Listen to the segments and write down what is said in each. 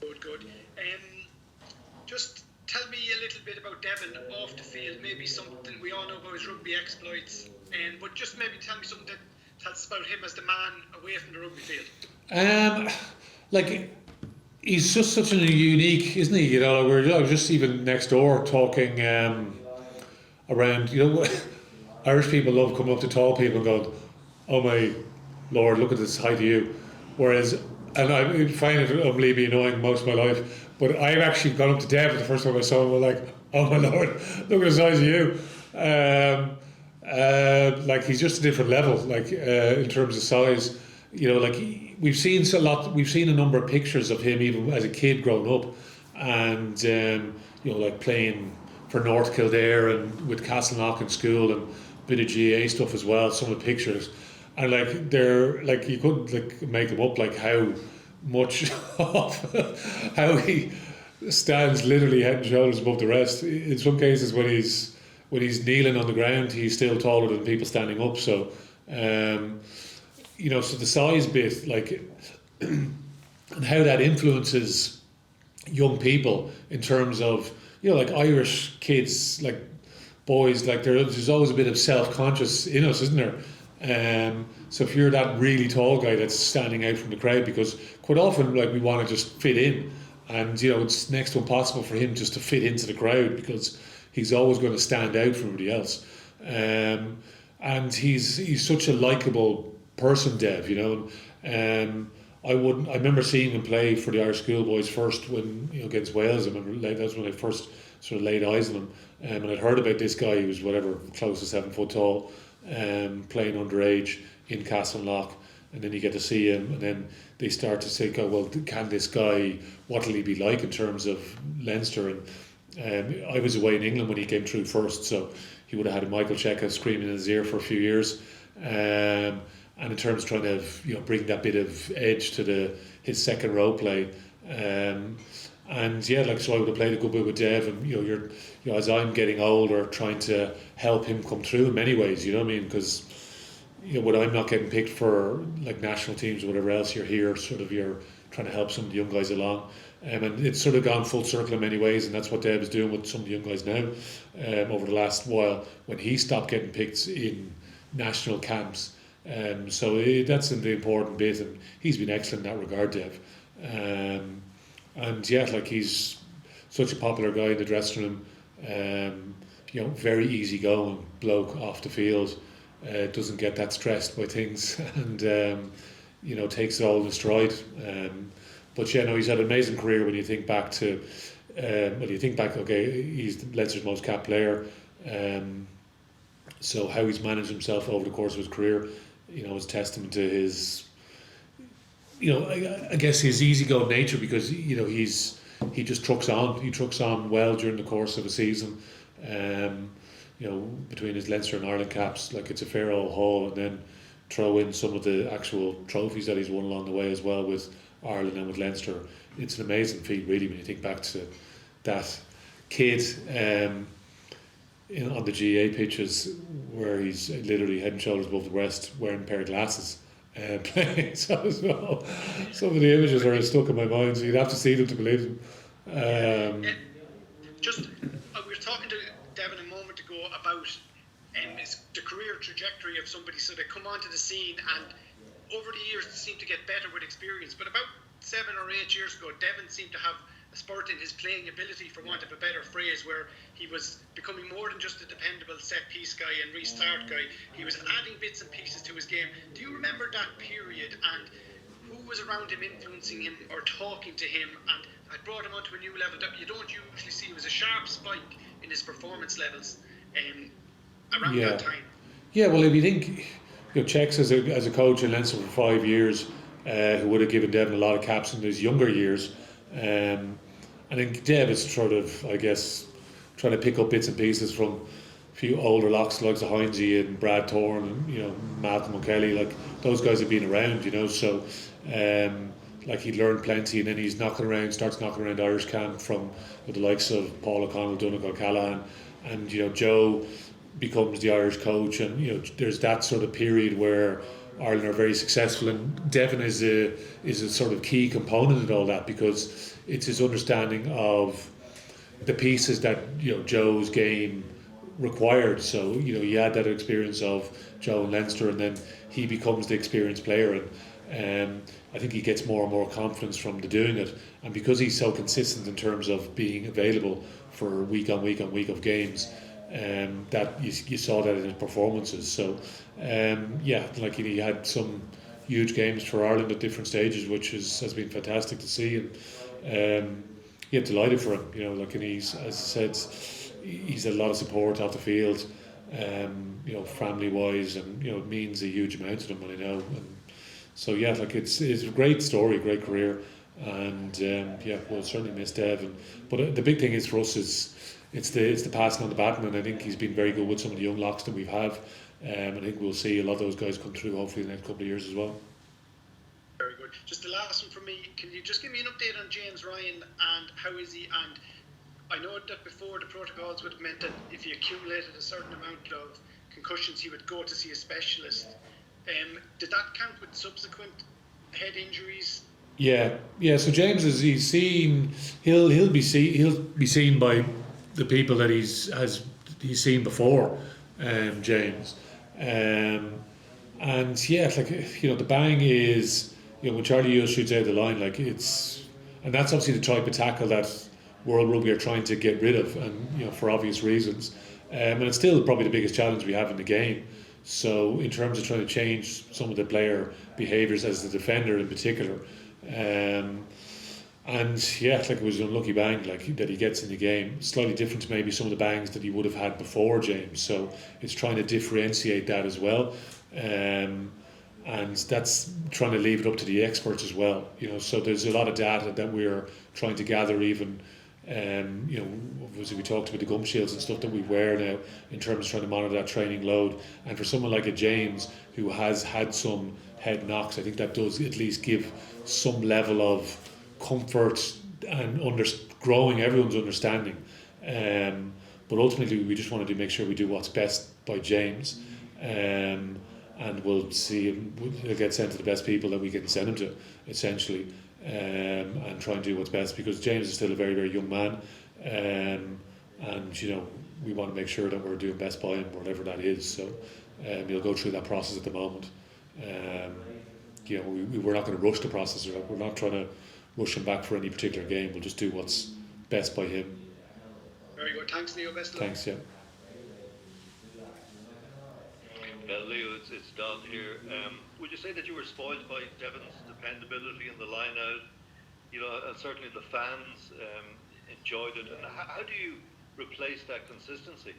Good. Just tell me a little bit about Devin off the field, maybe something we all know about his rugby exploits, but just maybe tell me something that tells us about him as the man away from the rugby field. Like he's just such a unique, isn't he? You know, we're just even next door talking around. You know, Irish people love coming up to tall people and going, "Oh my Lord, look at this height of you." Whereas, and I find it unbelievably annoying most of my life. But I've actually gone up to Devin the first time I saw him. I was like, "Oh my Lord, look at the size of you." Like he's just a different level. Like in terms of size, you know, like we've seen a lot. We've seen a number of pictures of him even as a kid growing up, and you know, like playing for North Kildare and with Castleknock in school and a bit of GA stuff as well. Some of the pictures, and like they're like you couldn't like make them up. Like how much of how he stands literally head and shoulders above the rest. In some cases, when he's kneeling on the ground, he's still taller than people standing up. So. You know, so the size bit, like, and how that influences young people in terms of, you know, like Irish kids, like boys, like there's always a bit of self-conscious in us, isn't there? So if you're that really tall guy that's standing out from the crowd, because quite often, like, we want to just fit in, and you know, it's next to impossible for him just to fit into the crowd because he's always going to stand out from everybody else. And he's such a likable person, Dev, you know. I remember seeing him play for the Irish schoolboys first when, you know, against Wales. I remember that was when I first sort of laid eyes on him. And I'd heard about this guy who was whatever, close to 7 foot tall, playing underage in Castleknock. And then you get to see him, and then they start to say, "Oh, well, can this guy? What will he be like in terms of Leinster?" And I was away in England when he came through first, so he would have had a Michael Cheika screaming in his ear for a few years. And in terms of trying to, you know, bring that bit of edge to his second row play, and yeah, like, so I would have played a good bit with Dev, and you know, as I'm getting older, trying to help him come through in many ways. You know what I mean? Because, you know, when I'm not getting picked for like national teams or whatever else, you're here, sort of, you're trying to help some of the young guys along. And it's sort of gone full circle in many ways, and that's what Dev is doing with some of the young guys now. Over the last while, when he stopped getting picked in national camps. So that's the important bit, and he's been excellent in that regard, Dev. And yeah, like, he's such a popular guy in the dressing room. You know, very easygoing bloke off the field. Doesn't get that stressed by things, and you know, takes it all in stride. But yeah, no, he's had an amazing career when you think back to. Well, you think back, okay, he's Leinster's most capped player. So how he's managed himself over the course of his career, you know, is testament to his, you know, I guess his easygoing nature, because, you know, he just trucks on. He trucks on well during the course of a season. You know, between his Leinster and Ireland caps, like, it's a fair old haul, and then throw in some of the actual trophies that he's won along the way as well with Ireland and with Leinster. It's an amazing feat, really, when you think back to that kid on the GA pitches where he's literally head and shoulders above the rest, wearing a pair of glasses, playing. So as well, some of the images are stuck in my mind, so you'd have to see them to believe them. Just, we were talking to Devin a moment ago about the career trajectory of somebody, so they come onto the scene, and over the years they seem to get better with experience. But about 7 or 8 years ago, Devin seemed to have a spurt in his playing ability, for want of a better phrase, where he was becoming more than just a dependable set piece guy and restart guy. He was adding bits and pieces to his game. Do you remember that period, and who was around him influencing him or talking to him? And I brought him onto a new level that you don't usually see. It was a sharp spike in his performance levels around that time. Yeah, well, if you think, you know, Chex as a coach in Leinster for 5 years, who would have given Devin a lot of caps in his younger years. I think Dev is sort of, I guess, trying to pick up bits and pieces from a few older locks like Heinze and Brad Thorne and, you know, Malcolm O'Kelly. Like, those guys have been around, you know, so like, he learned plenty, and then he's starts knocking around Irish camp from the likes of Paul O'Connell, Donegal Callahan, and, you know, Joe becomes the Irish coach, and, you know, there's that sort of period where Ireland are very successful, and Devin is a sort of key component in all that, because it's his understanding of the pieces that Joe's game required. So he had that experience of Joe and Leinster, and then he becomes the experienced player, and I think he gets more and more confidence from the doing it, and because he's so consistent in terms of being available for week on week on week of games, that you saw that in his performances. So like he had some huge games for Ireland at different stages, which has been fantastic to see, and delighted for him. And he's, as I said, he's had a lot of support off the field, family wise, and it means a huge amount to them, I know. And so it's a great story, great career, and we'll certainly miss Dev. But the big thing is for us is it's the passing on the baton, and I think he's been very good with some of the young locks that we have. I think we'll see a lot of those guys come through hopefully in the next couple of years as well. Very good. Just the last one from me. Can you just give me an update on James Ryan, and how is he? And I know that before the protocols would have meant that if he accumulated a certain amount of concussions, he would go to see a specialist. Did that count with subsequent head injuries? Yeah. So James he'll be seen by the people that he's seen before, James, and the bang is when Charlie Ewell shoots out the line, and that's obviously the type of tackle that World Rugby are trying to get rid of, and for obvious reasons, and it's still probably the biggest challenge we have in the game. So in terms of trying to change some of the player behaviours as the defender in particular, it was an unlucky bang that he gets in the game, slightly different to maybe some of the bangs that he would have had before, James. So it's trying to differentiate that as well, and that's trying to leave it up to the experts as well. So there's a lot of data that we're trying to gather, even. Obviously we talked about the gum shields and stuff that we wear now in terms of trying to monitor that training load, and for someone like a James who has had some head knocks, I think that does at least give some level of comfort and growing everyone's understanding, but ultimately we just wanted to make sure we do what's best by James, and we'll see he'll get sent to the best people that we can send him to, essentially. And try and do what's best, because James is still a very, very young man, and we want to make sure that we're doing best by him, whatever that is. So he'll go through that process at the moment. We're not going to rush the process. We're not trying to rush him back for any particular game. We'll just do what's best by him. Very good. Thanks, Leo. Best of luck. Thanks. Yeah. Leo, it's Don here. Would you say that you were spoiled by Devin's dependability in the line out? And certainly the fans enjoyed it. And how do you replace that consistency?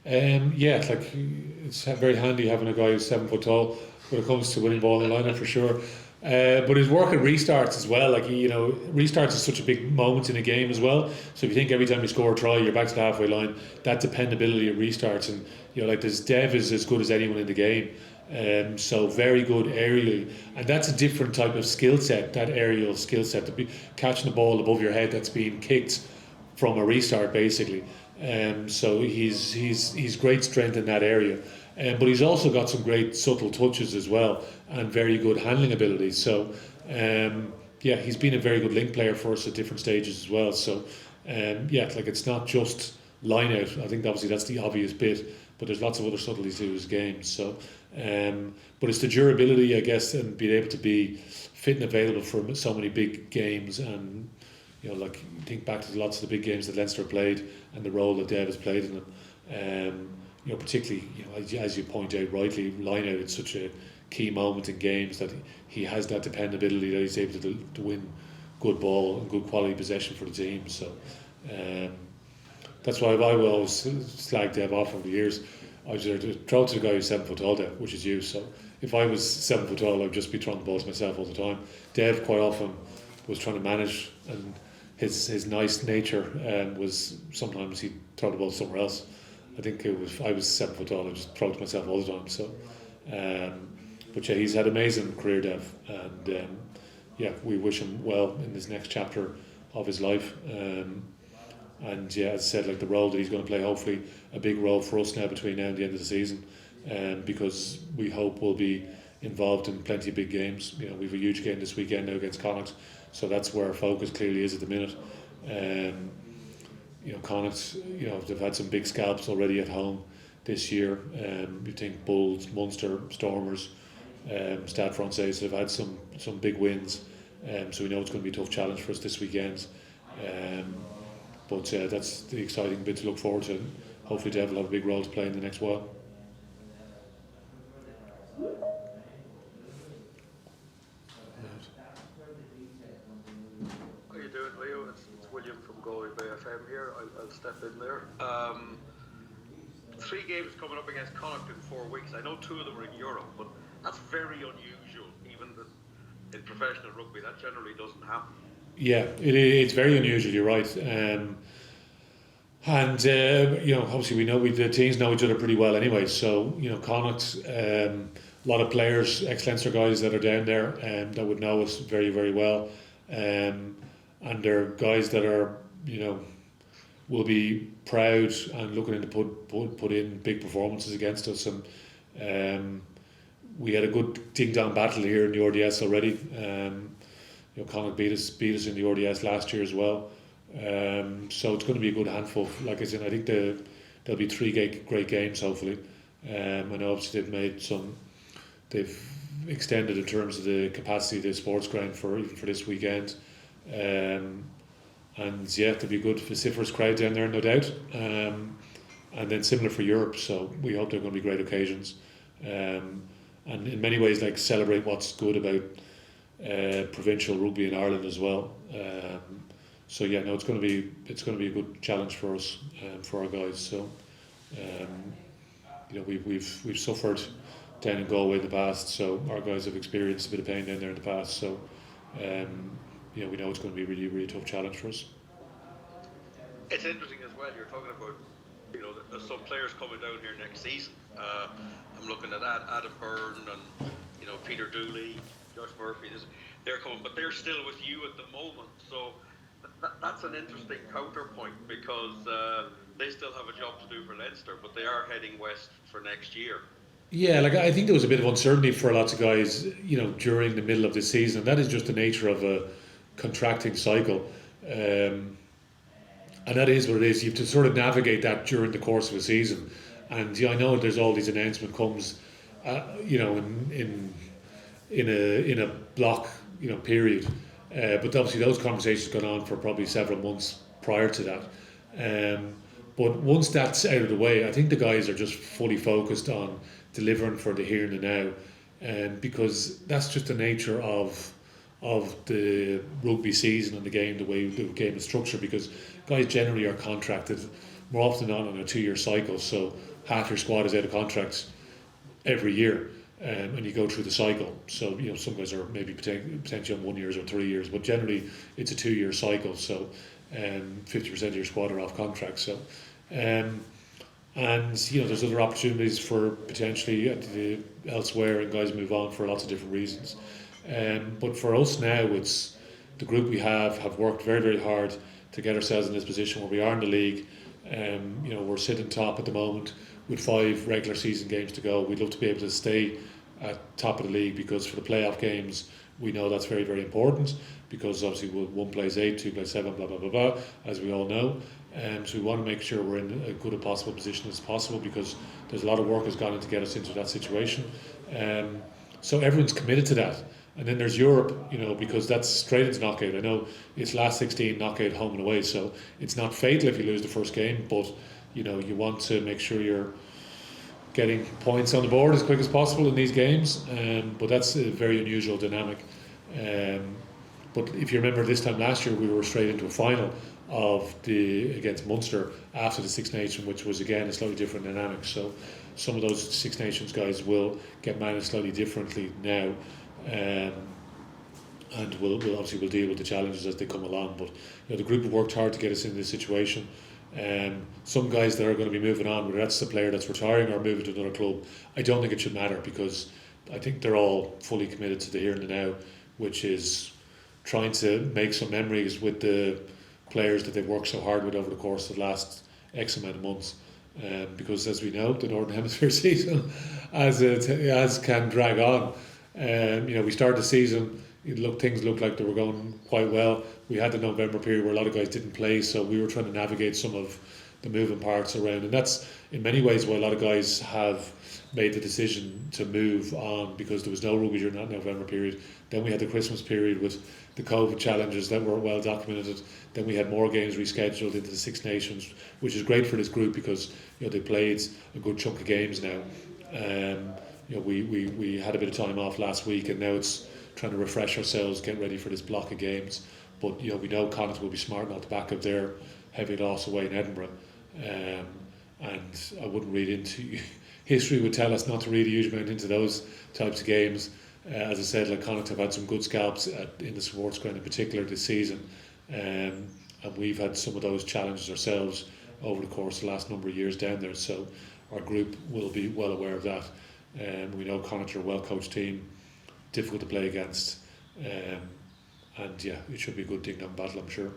It's very handy having a guy who's 7 foot tall when it comes to winning ball in the line out, for sure. But his work at restarts as well, restarts is such a big moment in a game as well. So if you think every time you score a try, you're back to the halfway line, that dependability of restarts, and this Dev is as good as anyone in the game. So very good aerially, and that's a different type of skill set, that aerial skill set, to be catching the ball above your head that's being kicked from a restart, basically. So he's great strength in that area. But he's also got some great subtle touches as well, and very good handling abilities. So he's been a very good link player for us at different stages as well. So it's not just line out. I think obviously that's the obvious bit, but there's lots of other subtleties to his game. So but it's the durability, I guess, and being able to be fit and available for so many big games. And think back to lots of the big games that Leinster played and the role that Dev has played in them. Particularly, as you point out rightly, line out, it's such a key moment in games that he has that dependability, that he's able to win good ball and good quality possession for the team. So that's why I will always slag Dev off over the years. I was there to throw to the guy who's 7 foot tall, Dev, which is you. So if I was 7 foot tall, I'd just be throwing the ball to myself all the time. Dev quite often was trying to manage, and his nice nature was sometimes he'd throw the ball somewhere else. I think I was 7 foot tall, I just throw it to myself all the time. So, but he's had an amazing career, Dev, and we wish him well in this next chapter of his life. And as I said, the role that he's going to play, hopefully a big role for us now between now and the end of the season, because we hope we'll be involved in plenty of big games. You know, we've a huge game this weekend now against Connacht, so that's where our focus clearly is at the minute. You know, Connacht, you know, they've had some big scalps already at home this year. You think Bulls, Munster, Stormers, Stade Francais have had some big wins. So we know it's going to be a tough challenge for us this weekend. But that's the exciting bit to look forward to. Hopefully Dev will have a big role to play in the next while. How you doing, Leo? It's William from Galway Bay FM here. I'll step in there. 3 games coming up against Connacht in 4 weeks. I know 2 of them are in Europe, but that's very unusual, even in professional rugby. That generally doesn't happen. Yeah, it's very unusual, you're right. You know, obviously the teams know each other pretty well anyway. So, you know, Connacht, a lot of players, ex-Leinster guys that are down there that would know us very, very well. And they're guys that are, you know, will be proud and looking to put in big performances against us. And we had a good ding-dong battle here in the RDS already. You know, Connacht beat us in the RDS last year as well. So it's going to be a good handful. Like I said, I think there'll be 3 great games hopefully. And obviously they've extended in terms of the capacity of the sports ground for this weekend. And yeah, there'll be a good vociferous crowd down there, no doubt. And then similar for Europe. So we hope they're going to be great occasions. And in many ways, like, celebrate what's good about provincial rugby in Ireland as well. So yeah, no, it's going to be a good challenge for us, for our guys. So you know, we've suffered down in Galway in the past, so our guys have experienced a bit of pain down there in the past. So you know, we know it's going to be a really, really tough challenge for us. It's interesting as well. You're talking about, you know, there's some players coming down here next season. I'm looking at Adam Byrne and, you know, Peter Dooley, Josh Murphy. They're coming, but they're still with you at the moment. So that's an interesting counterpoint, because they still have a job to do for Leinster, but they are heading west for next year. Yeah, like, I think there was a bit of uncertainty for lots of guys, you know, during the middle of the season. That is just the nature of a contracting cycle. And that is what it is. You have to sort of navigate that during the course of a season. And I know there's all these announcements comes, you know, in a block, you know, period. But obviously those conversations gone on for probably several months prior to that. But once that's out of the way, I think the guys are just fully focused on delivering for the here and the now, and because that's just the nature of the rugby season and the game, the way the game is structured. Because guys generally are contracted more often than not on a 2-year cycle, so half your squad is out of contracts every year, and you go through the cycle. So, you know, some guys are maybe potentially on 1 year or 3 years, but generally it's a 2-year cycle. So 50% of your squad are off contract. So and you know, there's other opportunities for potentially elsewhere, and guys move on for lots of different reasons. But for us now, it's the group we have worked very, very hard to get ourselves in this position where we are in the league. You know, we're sitting top at the moment with 5 regular season games to go. We'd love to be able to stay at top of the league, because for the playoff games we know that's very, very important, because obviously 1 plays 8, 2 plays 7, blah blah blah blah, as we all know. So we want to make sure we're in as good a possible position as possible, because there's a lot of work has gone in to get us into that situation. So everyone's committed to that. And then there's Europe, you know, because that's straight into knockout. I know it's last 16 knockout home and away, so it's not fatal if you lose the first game, but you know, you want to make sure you're getting points on the board as quick as possible in these games. But that's a very unusual dynamic. But if you remember, this time last year we were straight into a final against Munster after the Six Nations, which was again a slightly different dynamic. So some of those Six Nations guys will get managed slightly differently now. And we'll obviously deal with the challenges as they come along. But you know, the group have worked hard to get us in this situation. Some guys that are going to be moving on, whether that's the player that's retiring or moving to another club, I don't think it should matter, because I think they're all fully committed to the here and the now, which is trying to make some memories with the players that they've worked so hard with over the course of the last X amount of months. Because as we know, the Northern Hemisphere season, as can drag on, We started the season. Things looked like they were going quite well. We had the November period where a lot of guys didn't play, so we were trying to navigate some of the moving parts around, and that's in many ways why a lot of guys have made the decision to move on, because there was no rugby during that November period. Then we had the Christmas period with the COVID challenges that were well documented. Then we had more games rescheduled into the Six Nations, which is great for this group because they played a good chunk of games now. We had a bit of time off last week, and now it's trying to refresh ourselves, get ready for this block of games. But we know Connacht will be smart off the back of their heavy loss away in Edinburgh, and I wouldn't read into history would tell us not to read a huge amount into those types of games. As I said, like Connacht have had some good scalps in the sports ground in particular this season, and we've had some of those challenges ourselves over the course of the last number of years down there. So our group will be well aware of that. We know Connacht are a well coached team, difficult to play against, and yeah, it should be a good ding dong battle, I'm sure.